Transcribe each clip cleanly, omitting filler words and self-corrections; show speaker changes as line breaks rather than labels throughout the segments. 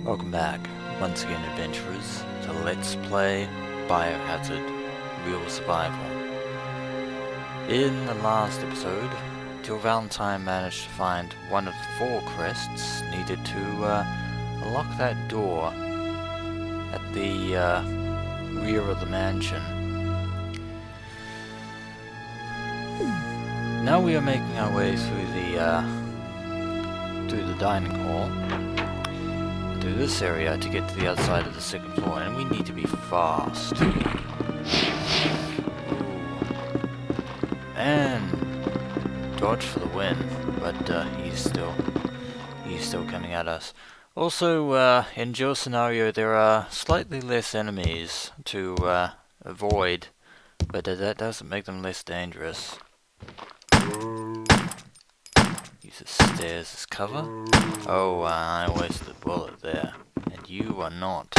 Welcome back, once again adventurers, to Let's Play Biohazard Real Survival. In the last episode, Jill Valentine managed to find one of the 4 crests needed to unlock that door at the rear of the mansion. Now we are making our way through the dining hall, through this area to get to the other side of the 2nd floor, and we need to be fast. And dodge for the win, but he's still coming at us. Also, in Jill's scenario, there are slightly less enemies to avoid, but that doesn't make them less dangerous. Use the stairs as cover. Oh, I wasted a bullet there. And you are not.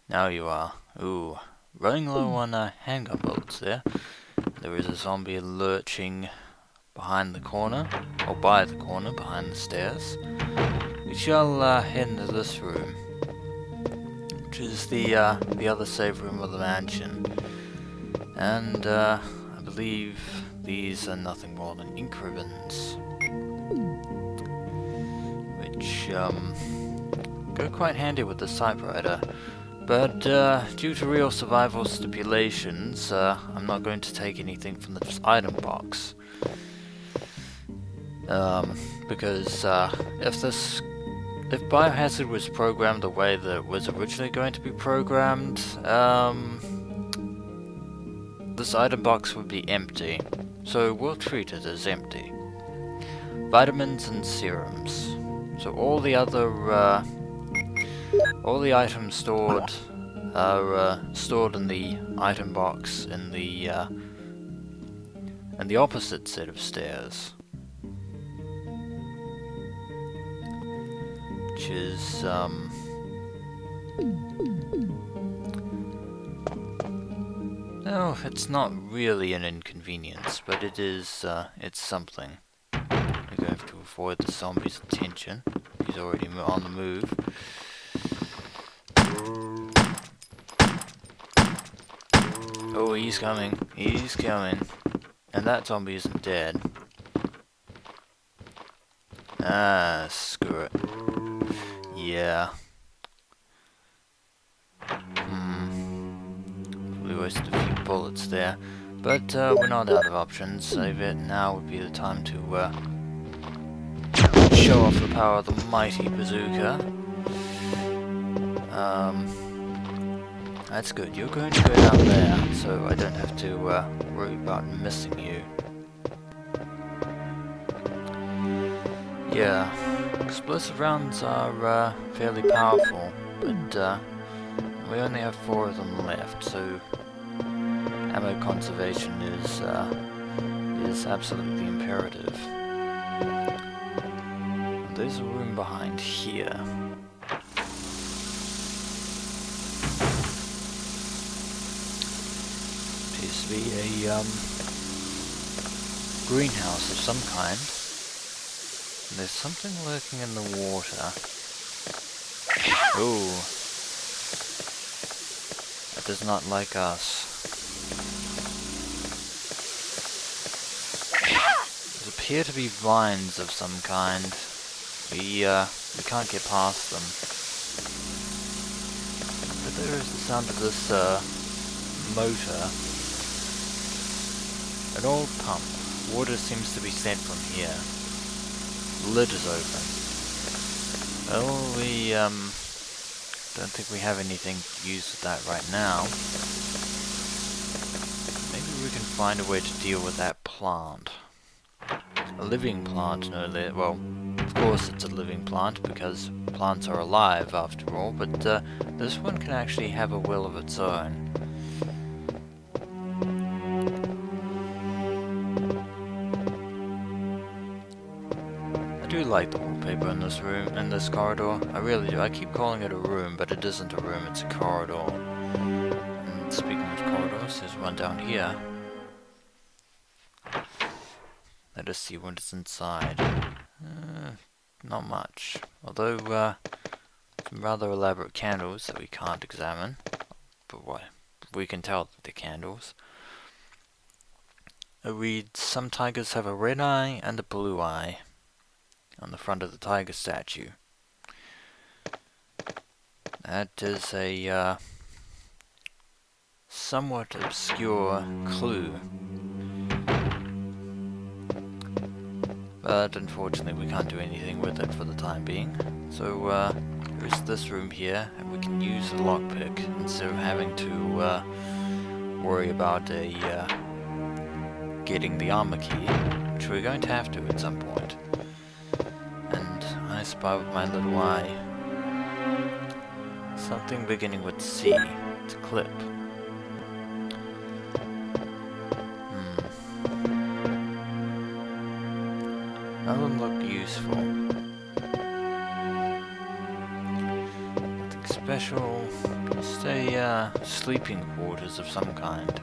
Now you are. Ooh. Running low on handgun bullets there. There is a zombie lurching behind the corner. Or by the corner, behind the stairs. We shall head into this room. Which is the other save room of the mansion. And, I believe these are nothing more than ink ribbons, which go quite handy with the typewriter, but due to real survival stipulations, I'm not going to take anything from this item box, because if Biohazard was programmed the way that it was originally going to be programmed, this item box would be empty. So we'll treat it as empty. Vitamins and serums. So all the items stored are stored in the item box in the opposite set of stairs, which is no, it's not really an inconvenience, but it is, it's something. We're going to avoid the zombie's attention. He's already on the move. Oh, he's coming. He's coming. And that zombie isn't dead. Ah, screw it. Yeah. We wasted a few bullets there, but we're not out of options. Save it. Now would be the time to show off the power of the mighty bazooka. That's good. You're going to go down there, so I don't have to worry about missing you. Yeah, explosive rounds are fairly powerful, but we only have 4 of them left, so ammo conservation is absolutely imperative. And there's a room behind here. Appears to be a greenhouse of some kind. And there's something lurking in the water. Ooh. That does not like us. There appear to be vines of some kind. We can't get past them. But there is the sound of this motor. An old pump. Water seems to be sent from here. The lid is open. Well, we don't think we have anything to use with that right now. Maybe we can find a way to deal with that plant. A living plant, no less. Well, of course it's a living plant, because plants are alive after all, but this one can actually have a will of its own. I do like the wallpaper in this room, in this corridor. I really do. I keep calling it a room, but it isn't a room, it's a corridor. And speaking of corridors, there's one down here. Let us see what is inside. not much. Although, some rather elaborate candles that we can't examine. But what? We can tell that they're candles. It reads, some tigers have a red eye and a blue eye on the front of the tiger statue. That is a somewhat obscure clue. But unfortunately we can't do anything with it for the time being. So there's this room here, and we can use the lockpick instead of having to worry about getting the armor key, which we're going to have to at some point. And I spy with my little eye something beginning with C. It's a clip. Doesn't look useful. Nothing special. Just a sleeping quarters of some kind.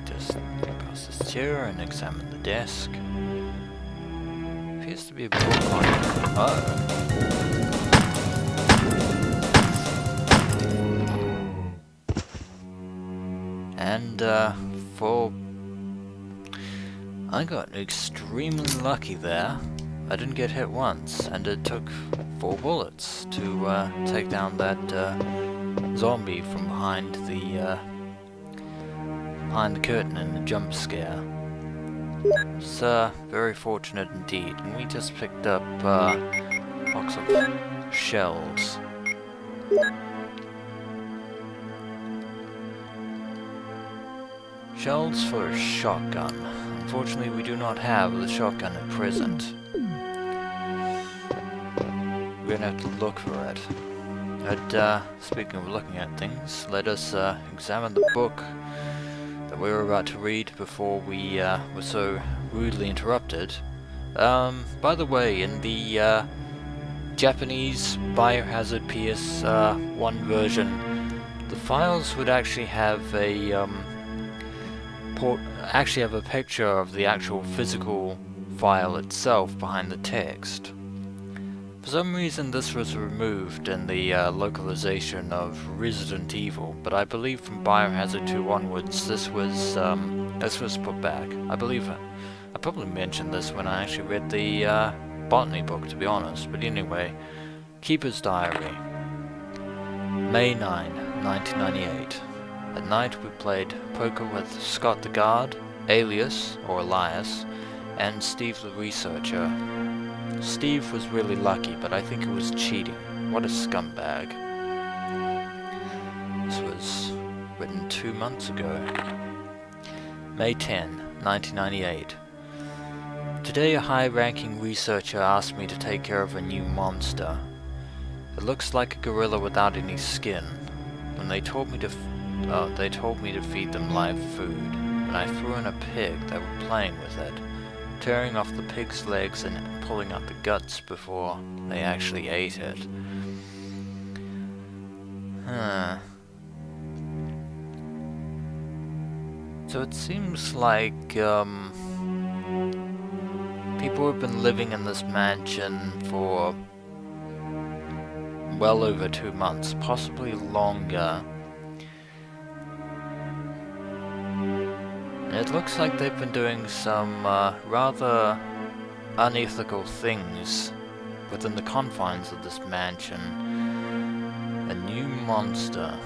Just pass this chair and examine the desk. Appears to be a book on it. Oh. And I got extremely lucky there. I didn't get hit once, and it took 4 bullets to take down that zombie from behind the curtain in the jump scare. It's very fortunate indeed, and we just picked up a box of shells. Shells for a shotgun. Unfortunately, we do not have the shotgun at present. We're gonna have to look for it. But speaking of looking at things, let us examine the book that we were about to read before we were so rudely interrupted. By the way, in the Japanese Biohazard PS1 version, the files would actually have a picture of the actual physical file itself behind the text. For some reason this was removed in the localization of Resident Evil, but I believe from Biohazard 2 onwards this was put back. I believe I probably mentioned this when I actually read the botany book, to be honest, but anyway. Keeper's Diary. May 9, 1998. At night we played poker with Scott the Guard, Alias, or Elias, and Steve the Researcher. Steve was really lucky, but I think it was cheating. What a scumbag. This was written 2 months ago. May 10, 1998. Today a high-ranking researcher asked me to take care of a new monster. It looks like a gorilla without any skin. When they told me to feed them live food, and I threw in a pig. They were playing with it, tearing off the pig's legs and pulling out the guts before they actually ate it. So it seems like people have been living in this mansion for well over 2 months, possibly longer. It looks like they've been doing some rather unethical things within the confines of this mansion. A new monster.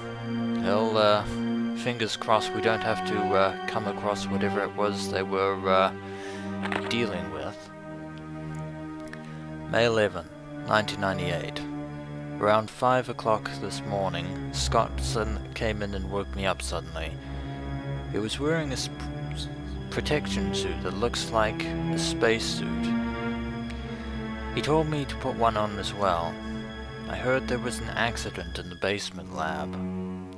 Well, fingers crossed we don't have to come across whatever it was they were dealing with. May 11, 1998. Around 5 o'clock this morning, Scott came in and woke me up suddenly. He was wearing a protection suit that looks like a space suit. He told me to put one on as well. I heard there was an accident in the basement lab.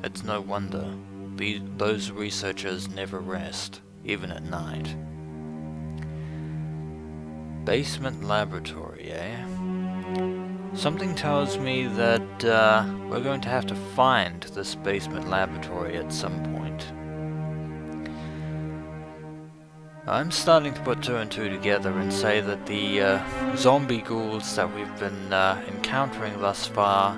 It's no wonder. Those researchers never rest, even at night. Basement laboratory, eh? Something tells me that we're going to have to find this basement laboratory at some point. I'm starting to put two and two together and say that the zombie ghouls that we've been encountering thus far...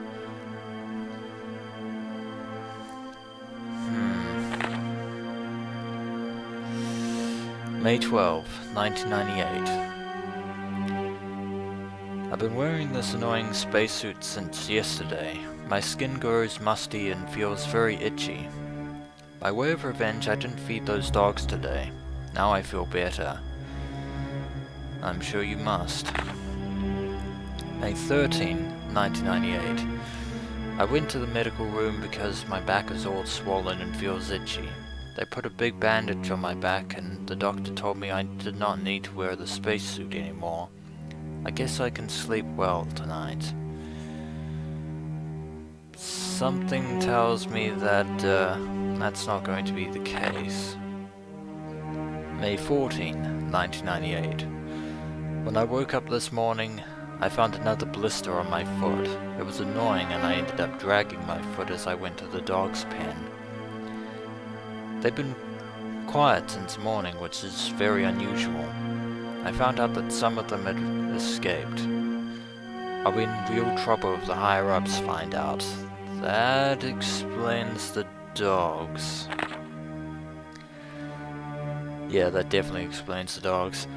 May 12, 1998. I've been wearing this annoying spacesuit since yesterday. My skin grows musty and feels very itchy. By way of revenge, I didn't feed those dogs today. Now I feel better. I'm sure you must. May 13, 1998. I went to the medical room because my back is all swollen and feels itchy. They put a big bandage on my back and the doctor told me I did not need to wear the spacesuit anymore. I guess I can sleep well tonight. Something tells me that that's not going to be the case. May 14, 1998. When I woke up this morning, I found another blister on my foot. It was annoying and I ended up dragging my foot as I went to the dog's pen. They've been quiet since morning, which is very unusual. I found out that some of them had escaped. Are we in real trouble if the higher-ups find out? That explains the dogs. Yeah, that definitely explains the dogs.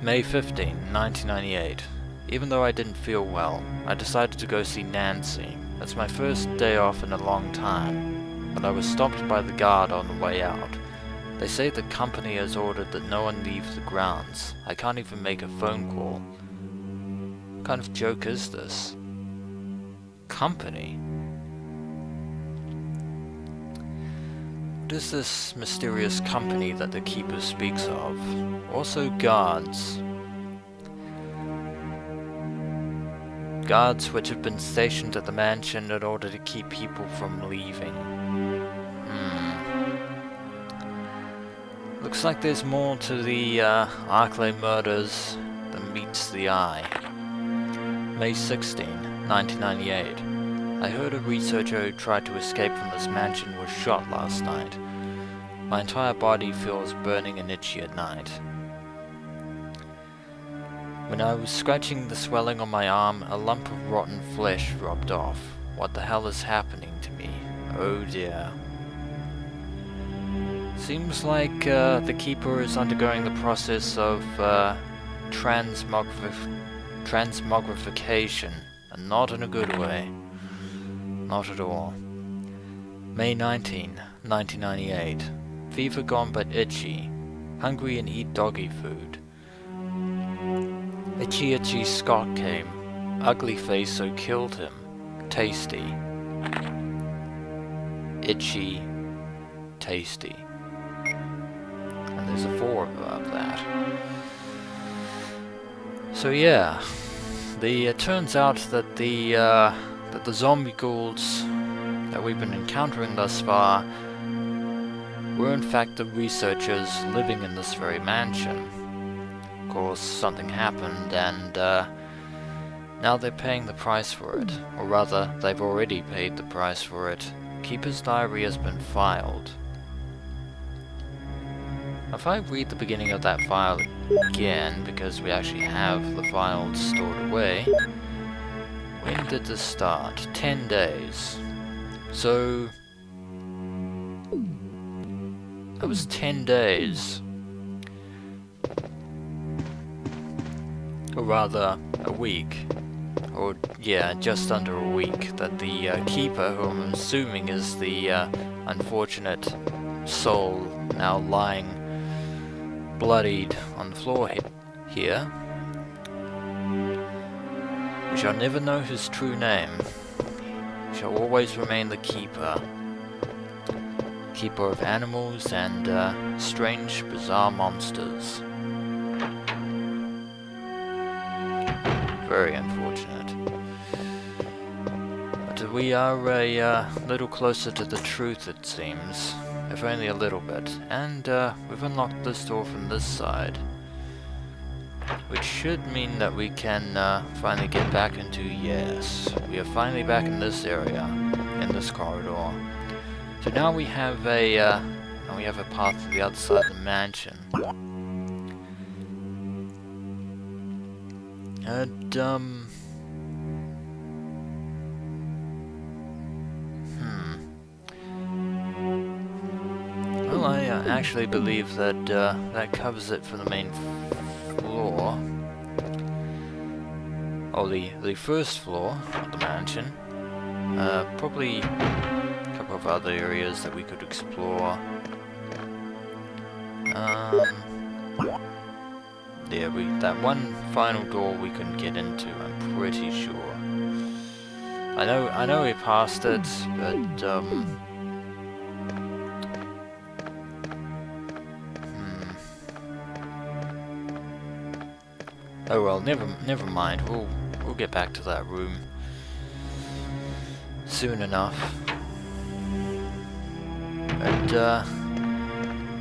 May 15, 1998. Even though I didn't feel well, I decided to go see Nancy. It's my first day off in a long time. But I was stopped by the guard on the way out. They say the company has ordered that no one leave the grounds. I can't even make a phone call. What kind of joke is this? Company? What is this mysterious company that the keeper speaks of? Also guards. Guards which have been stationed at the mansion in order to keep people from leaving. Looks like there's more to the Arklay murders than meets the eye. May 16, 1998. I heard a researcher who tried to escape from this mansion was shot last night. My entire body feels burning and itchy at night. When I was scratching the swelling on my arm, a lump of rotten flesh rubbed off. What the hell is happening to me? Oh dear. Seems like the Keeper is undergoing the process of transmogrification, and not in a good way. Not at all. May 19, 1998. Fever gone but itchy. Hungry and eat doggy food. Itchy Scott came. Ugly face so killed him. Tasty. Itchy. Tasty. And there's a 4 above that. So yeah, it turns out that the zombie ghouls that we've been encountering thus far were in fact the researchers living in this very mansion. Of course, something happened, and now they're paying the price for it, or rather, they've already paid the price for it. Keeper's diary has been filed. If I read the beginning of that file again, because we actually have the files stored away, when did this start? 10 days. So that was 10 days. Or rather, a week. Or, yeah, just under a week, that the Keeper, who I'm assuming is the unfortunate soul now lying bloodied on the floor here. We shall never know his true name. He shall always remain the Keeper. Keeper of animals and strange, bizarre monsters. Very unfortunate. But we are a little closer to the truth, it seems. If only a little bit. And we've unlocked this door from this side. Which should mean that we can finally get back into... Yes, we are finally back in this area. In this corridor. So now we have a path to the other side of the mansion. And, Well, I actually believe that that covers it for the main floor. Oh, the first floor of the mansion. Probably a couple of other areas that we could explore. Yeah, that one final door we couldn't get into, I'm pretty sure. I know we passed it, but oh well, never mind. We'll get back to that room soon enough. But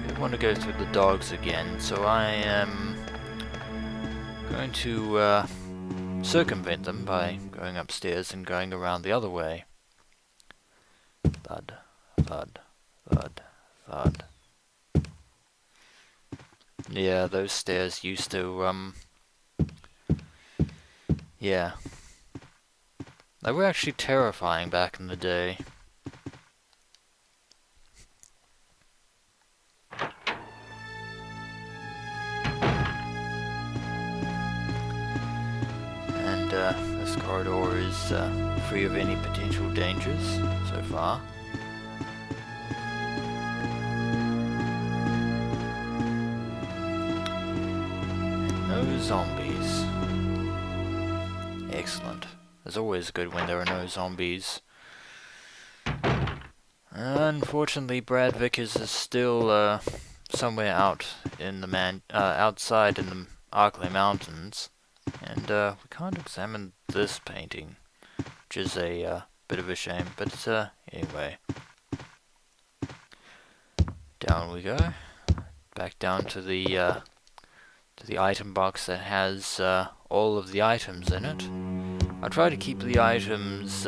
we want to go through the dogs again, so I am going to circumvent them by going upstairs and going around the other way. Thud, thud, thud, thud. Yeah, those stairs used to, yeah. They were actually terrifying back in the day. And this corridor is free of any potential dangers so far. And no zombies. Excellent. It's always good when there are no zombies. Unfortunately, Brad Vickers is still somewhere out in the outside in the Arklay Mountains, and we can't examine this painting, which is a bit of a shame. But anyway, down we go, back down to the item box that has all of the items in it. I try to keep the items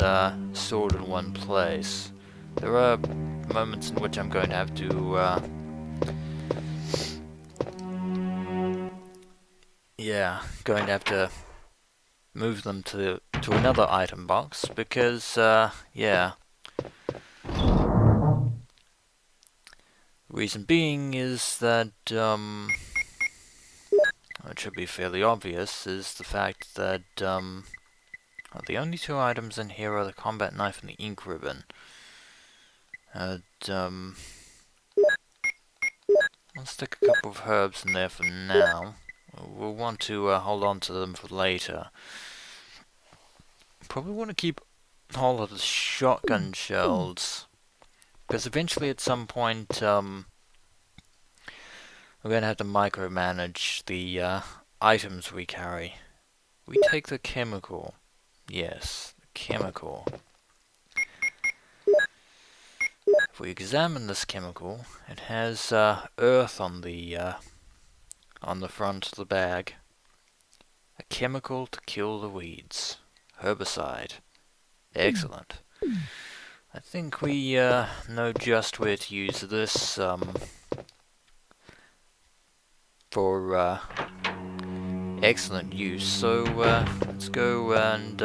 stored in one place. There are moments in which I'm going to have to, going to have to move them to another item box because, yeah. The reason being is that, it should be fairly obvious, is the fact that, the only two items in here are the combat knife and the ink ribbon. I'll stick a couple of herbs in there for now. We'll want to hold on to them for later. Probably want to keep all of the shotgun shells, because eventually at some point we're going to have to micromanage the items we carry. We take the chemical. Yes, the chemical. If we examine this chemical, it has earth on the front of the bag. A chemical to kill the weeds. Herbicide. Excellent. I think we know just where to use this for excellent use. So let's go and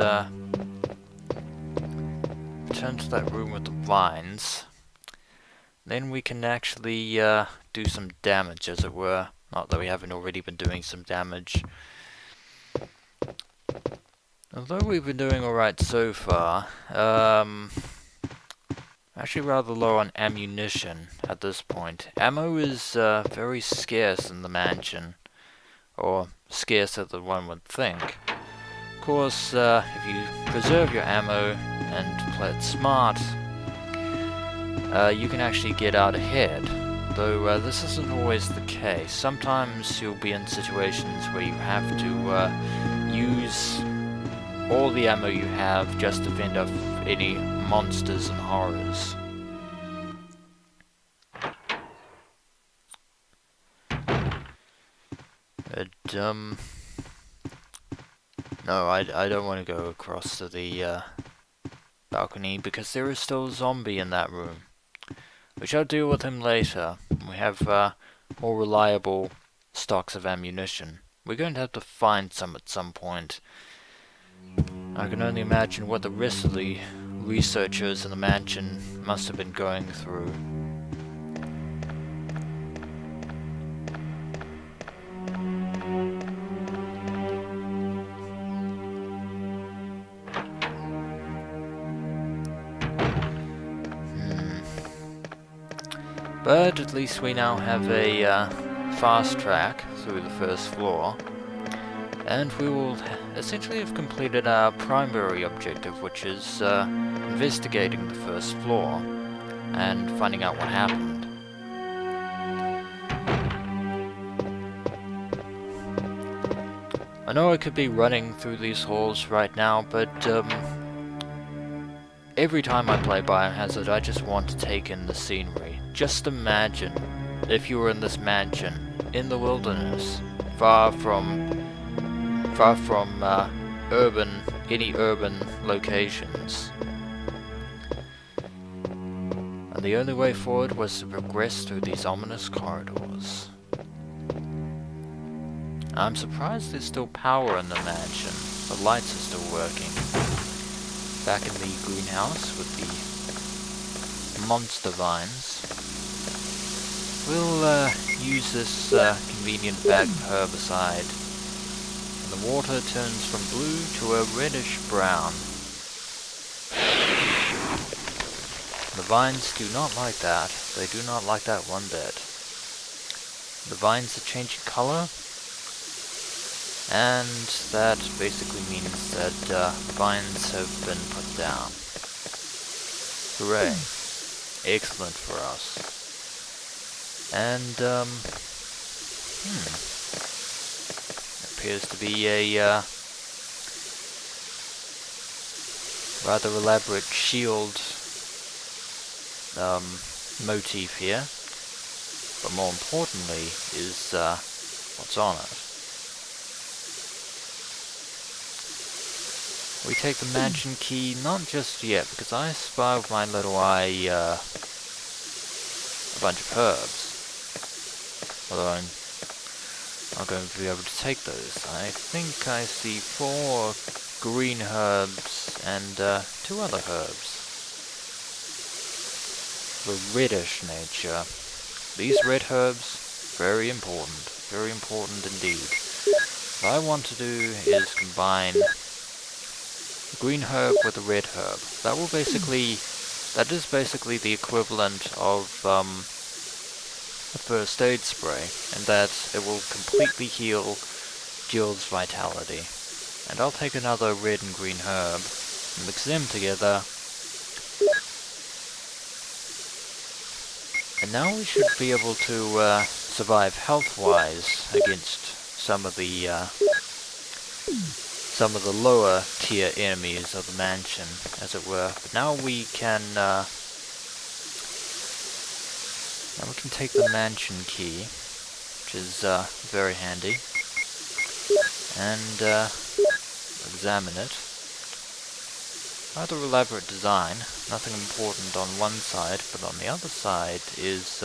return to that room with the vines. Then we can actually do some damage, as it were. Not that we haven't already been doing some damage. Although we've been doing alright so far, actually rather low on ammunition at this point. Ammo is very scarce in the mansion, or scarcer than one would think. Of course, if you preserve your ammo and play it smart, you can actually get out ahead, though this isn't always the case. Sometimes you'll be in situations where you have to use all the ammo you have just to fend off any monsters and horrors. But, no, I don't want to go across to the balcony because there is still a zombie in that room. We shall deal with him later. We have more reliable stocks of ammunition. we're going to have to find some at some point. I can only imagine what the rest of the researchers in the mansion must have been going through. But at least we now have a fast track through the first floor, and we will essentially have completed our primary objective, which is investigating the first floor and finding out what happened. I know I could be running through these halls right now, but every time I play Biohazard, I just want to take in the scenery. Just imagine if you were in this mansion, in the wilderness, far from any urban locations. And the only way forward was to progress through these ominous corridors. I'm surprised there's still power in the mansion. The lights are still working. Back in the greenhouse with the monster vines. We'll use this convenient bag of herbicide. And the water turns from blue to a reddish brown. The vines do not like that. They do not like that one bit. The vines are changing color, and that basically means that vines have been put down. Hooray. Excellent for us. And, appears to be a rather elaborate shield motif here, but more importantly is what's on it. We take the mansion key, not just yet, because I spy with my little eye a bunch of herbs. Although I'm not going to be able to take those. I think I see 4 green herbs and 2 other herbs. The reddish nature. These red herbs, very important indeed. What I want to do is combine the green herb with the red herb. That is basically the equivalent of a first aid spray, and that it will completely heal Jill's vitality. And I'll take another red and green herb and mix them together. And now we should be able to survive health-wise against some of the lower tier enemies of the mansion, as it were. But now we can take the mansion key, which is very handy, and examine it. Rather elaborate design, nothing important on one side, but on the other side is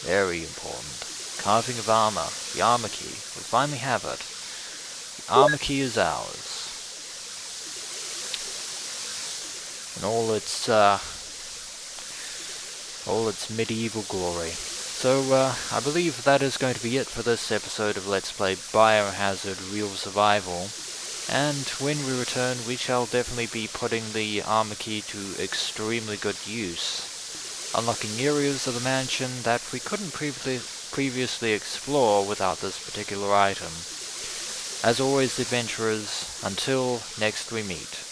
very important. Carving of armor, the armor key. We finally have it. The armor key is ours. In all its medieval glory. So, I believe that is going to be it for this episode of Let's Play Biohazard Real Survival. And when we return, we shall definitely be putting the armor key to extremely good use, unlocking areas of the mansion that we couldn't previously explore without this particular item. As always, adventurers, until next we meet.